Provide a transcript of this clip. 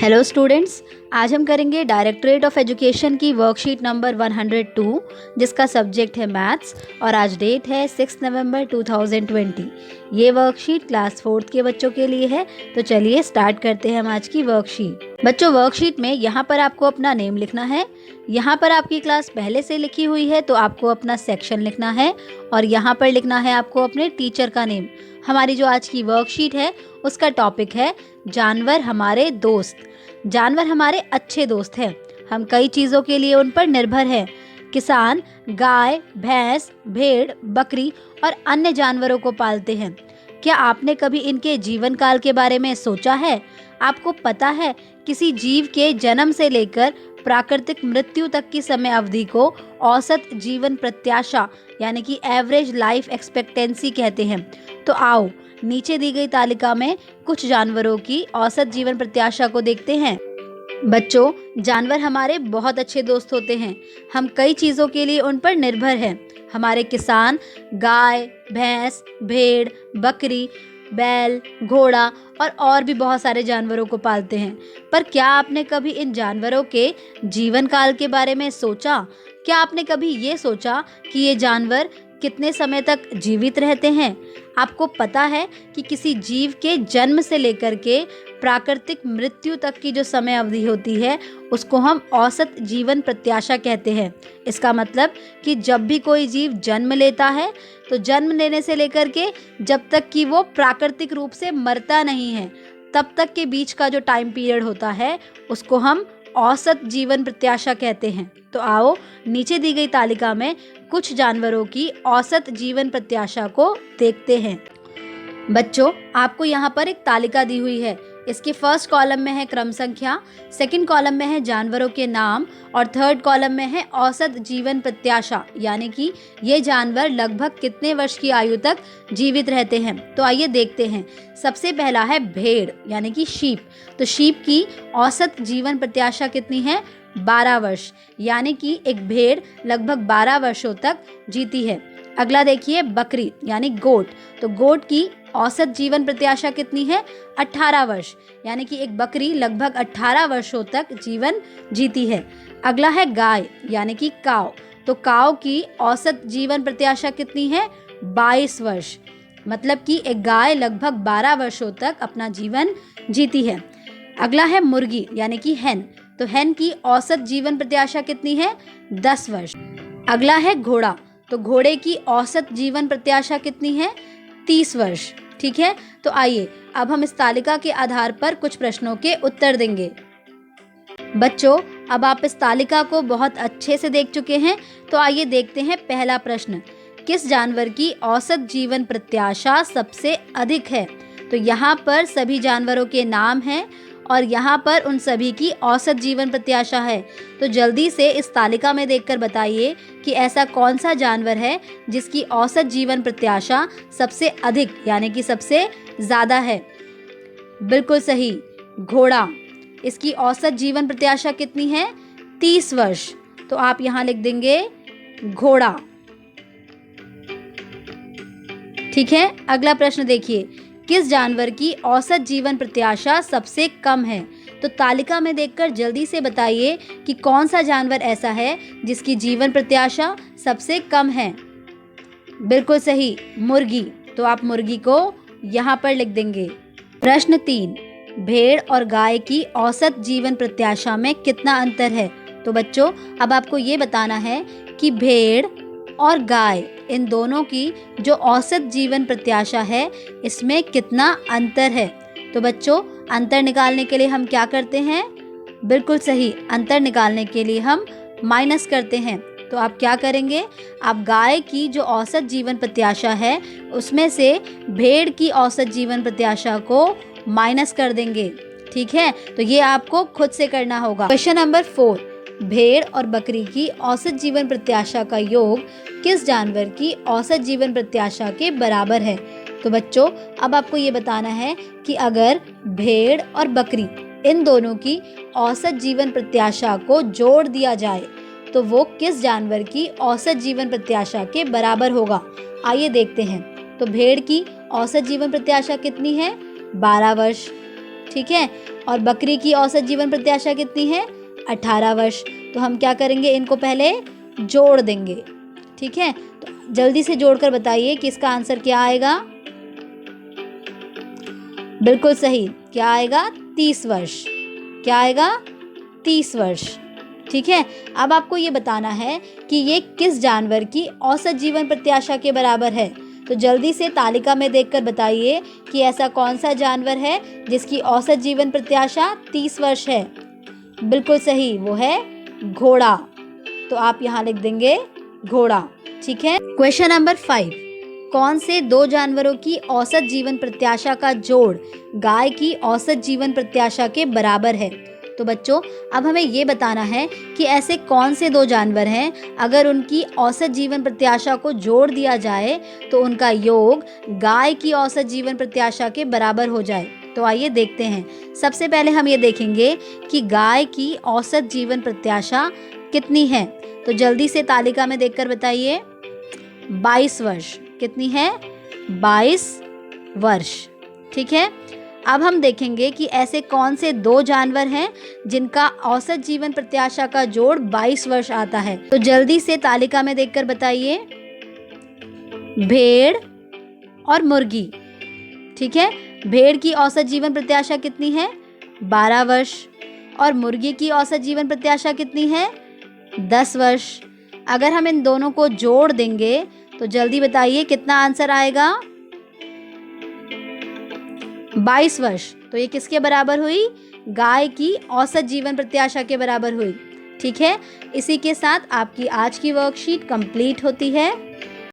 Hello students, आज हम करेंगे डायरेक्टरेट ऑफ एजुकेशन की वर्कशीट नंबर 102 जिसका सब्जेक्ट है मैथ्स और आज डेट है 6 नवंबर 2020। ये वर्कशीट क्लास 4th के बच्चों के लिए है। तो चलिए स्टार्ट करते हैं हम आज की वर्कशीट। बच्चों, वर्कशीट में यहाँ पर आपको अपना नेम लिखना है। यहाँ पर आपकी क्लास पहले से लिखी हुई है तो आपको अपना सेक्शन लिखना है और यहाँ पर लिखना है आपको अपने टीचर का नेम। हमारी जो आज की वर्कशीट है उसका टॉपिक है जानवर हमारे दोस्त। जानवर हमारे अच्छे दोस्त हैं। हम कई चीज़ों के लिए उन पर निर्भर हैं। किसान गाय, भैंस, भेड़, बकरी और अन्य जानवरों को पालते हैं। क्या आपने कभी इनके जीवन काल के बारे में सोचा है? आपको पता है किसी जीव के जन्म से लेकर प्राकृतिक मृत्यु तक की समय अवधि को औसत जीवन प्रत्याशा यानी कि एवरेज लाइफ एक्सपेक्टेंसी कहते हैं। तो आओ नीचे दी गई तालिका में कुछ जानवरों की औसत जीवन प्रत्याशा को देखते हैं। बच्चों, जानवर हमारे बहुत अच्छे दोस्त होते हैं। हम कई चीज़ों के लिए उन पर निर्भर हैं। हमारे किसान गाय, भैंस, भेड़, बकरी, बैल, घोड़ा और भी बहुत सारे जानवरों को पालते हैं। पर क्या आपने कभी इन जानवरों के जीवन काल के बारे में सोचा? क्या आपने कभी ये सोचा कि ये जानवर कितने समय तक जीवित रहते हैं? आपको पता है कि किसी जीव के जन्म से लेकर के प्राकृतिक मृत्यु तक की जो समय अवधि होती है उसको हम औसत जीवन प्रत्याशा कहते हैं। इसका मतलब कि जब भी कोई जीव जन्म लेता है तो जन्म लेने से लेकर के जब तक कि वो प्राकृतिक रूप से मरता नहीं है तब तक के बीच का जो टाइम पीरियड होता है उसको हम औसत जीवन प्रत्याशा कहते हैं। तो आओ नीचे दी गई तालिका में कुछ जानवरों की औसत जीवन प्रत्याशा को देखते हैं। बच्चों, आपको यहाँ पर एक तालिका दी हुई है। इसके फर्स्ट कॉलम में है क्रम संख्या, सेकंड कॉलम में है जानवरों के नाम और थर्ड कॉलम में है औसत जीवन प्रत्याशा यानी कि ये जानवर लगभग कितने वर्ष की आयु तक जीवित रहते हैं। तो आइए देखते हैं। सबसे पहला है भेड़ यानी कि शीप। तो शीप की औसत जीवन प्रत्याशा कितनी है? 12 वर्ष, यानी कि एक भेड़ लगभग 12 वर्षों तक जीती है। अगला देखिए बकरी यानी गोट। तो गोट की औसत जीवन प्रत्याशा कितनी है? 18 वर्ष, यानी कि एक बकरी लगभग 18 वर्षों तक जीवन जीती है। अगला है गाय यानी कि काव। तो काव की औसत जीवन प्रत्याशा कितनी है? 22 वर्ष, मतलब कि एक गाय लगभग 12 वर्षों तक अपना जीवन जीती है। अगला है मुर्गी यानी कि hen। तो hen की औसत जीवन प्रत्याशा कितनी है? 10 वर्ष। अगला है घोड़ा। तो घोड़े की औसत जीवन प्रत्याशा कितनी है? 30 वर्ष। ठीक है, तो आइए अब हम इस तालिका के आधार पर कुछ प्रश्नों के उत्तर देंगे। बच्चों, अब आप इस तालिका को बहुत अच्छे से देख चुके हैं। तो आइए देखते हैं पहला प्रश्न। किस जानवर की औसत जीवन प्रत्याशा सबसे अधिक है? तो यहाँ पर सभी जानवरों के नाम हैं और यहाँ पर उन सभी की औसत जीवन प्रत्याशा है। तो जल्दी से इस तालिका में देखकर बताइए कि ऐसा कौन सा जानवर है जिसकी औसत जीवन प्रत्याशा सबसे अधिक यानी कि सबसे ज़्यादा है। बिल्कुल सही, घोड़ा। इसकी औसत जीवन प्रत्याशा कितनी है? 30 वर्ष। तो आप यहाँ लिख देंगे घोड़ा। ठीक है, अगला प्रश्न देखिए। किस जानवर की औसत जीवन प्रत्याशा सबसे कम है? तो तालिका में देखकर जल्दी से बताइए कि कौन सा जानवर ऐसा है जिसकी जीवन प्रत्याशा सबसे कम है। बिल्कुल सही, मुर्गी। तो आप मुर्गी को यहाँ पर लिख देंगे। प्रश्न 3, भेड़ और गाय की औसत जीवन प्रत्याशा में कितना अंतर है? तो बच्चों, अब आपको ये बताना है कि भेड़ और गाय इन दोनों की जो औसत जीवन प्रत्याशा है इसमें कितना अंतर है। तो बच्चों, अंतर निकालने के लिए हम क्या करते हैं? बिल्कुल सही, अंतर निकालने के लिए हम माइनस करते हैं। तो आप क्या करेंगे? आप गाय की जो औसत जीवन प्रत्याशा है उसमें से भेड़ की औसत जीवन प्रत्याशा को माइनस कर देंगे। ठीक है, तो ये आपको खुद से करना होगा। क्वेश्चन नंबर 4, भेड़ और बकरी की औसत जीवन प्रत्याशा का योग किस जानवर की औसत जीवन प्रत्याशा के बराबर है? तो बच्चों, अब आपको ये बताना है कि अगर भेड़ और बकरी इन दोनों की औसत जीवन प्रत्याशा को जोड़ दिया जाए तो वो किस जानवर की औसत जीवन प्रत्याशा के बराबर होगा? आइए देखते हैं। तो भेड़ की औसत जीवन प्रत्याशा कितनी है? 12 वर्ष। ठीक है। और बकरी की औसत जीवन प्रत्याशा कितनी है? 18 वर्ष। तो हम क्या करेंगे, इनको पहले जोड़ देंगे, ठीक है। तो जल्दी से जोड़कर बताइए कि इसका आंसर क्या आएगा। बिल्कुल सही, क्या आएगा? 30 वर्ष। क्या आएगा? 30 वर्ष, ठीक है। अब आपको ये बताना है कि ये किस जानवर की औसत जीवन प्रत्याशा के बराबर है। तो जल्दी से तालिका में देखकर बताइए कि ऐसा कौन सा जानवर है जिसकी औसत जीवन प्रत्याशा 30 वर्ष है। बिल्कुल सही, वो है घोड़ा। तो आप यहाँ लिख देंगे घोड़ा, ठीक है। क्वेश्चन नंबर 5, कौन से दो जानवरों की औसत जीवन प्रत्याशा का जोड़ गाय की औसत जीवन प्रत्याशा के बराबर है। तो बच्चों, अब हमें ये बताना है कि ऐसे कौन से दो जानवर हैं अगर उनकी औसत जीवन प्रत्याशा को जोड़ दिया जाए तो उनका योग गाय की औसत जीवन प्रत्याशा के बराबर हो जाए। तो आइए देखते हैं। सबसे पहले हम ये देखेंगे कि गाय की औसत जीवन प्रत्याशा कितनी है। तो जल्दी से तालिका में देखकर बताइए। 22 वर्ष। कितनी है? 22 वर्ष, ठीक है। अब हम देखेंगे कि ऐसे कौन से दो जानवर हैं जिनका औसत जीवन प्रत्याशा का जोड़ 22 वर्ष आता है। तो जल्दी से तालिका में देखकर बताइए। भेड़ और मुर्गी, ठीक है। भेड़ की औसत जीवन प्रत्याशा कितनी है? 12 वर्ष। और मुर्गी की औसत जीवन प्रत्याशा कितनी है? 10 वर्ष। अगर हम इन दोनों को जोड़ देंगे तो जल्दी बताइए कितना आंसर आएगा? 22 वर्ष। तो ये किसके बराबर हुई? गाय की औसत जीवन प्रत्याशा के बराबर हुई, ठीक है। इसी के साथ आपकी आज की वर्कशीट कंप्लीट होती है।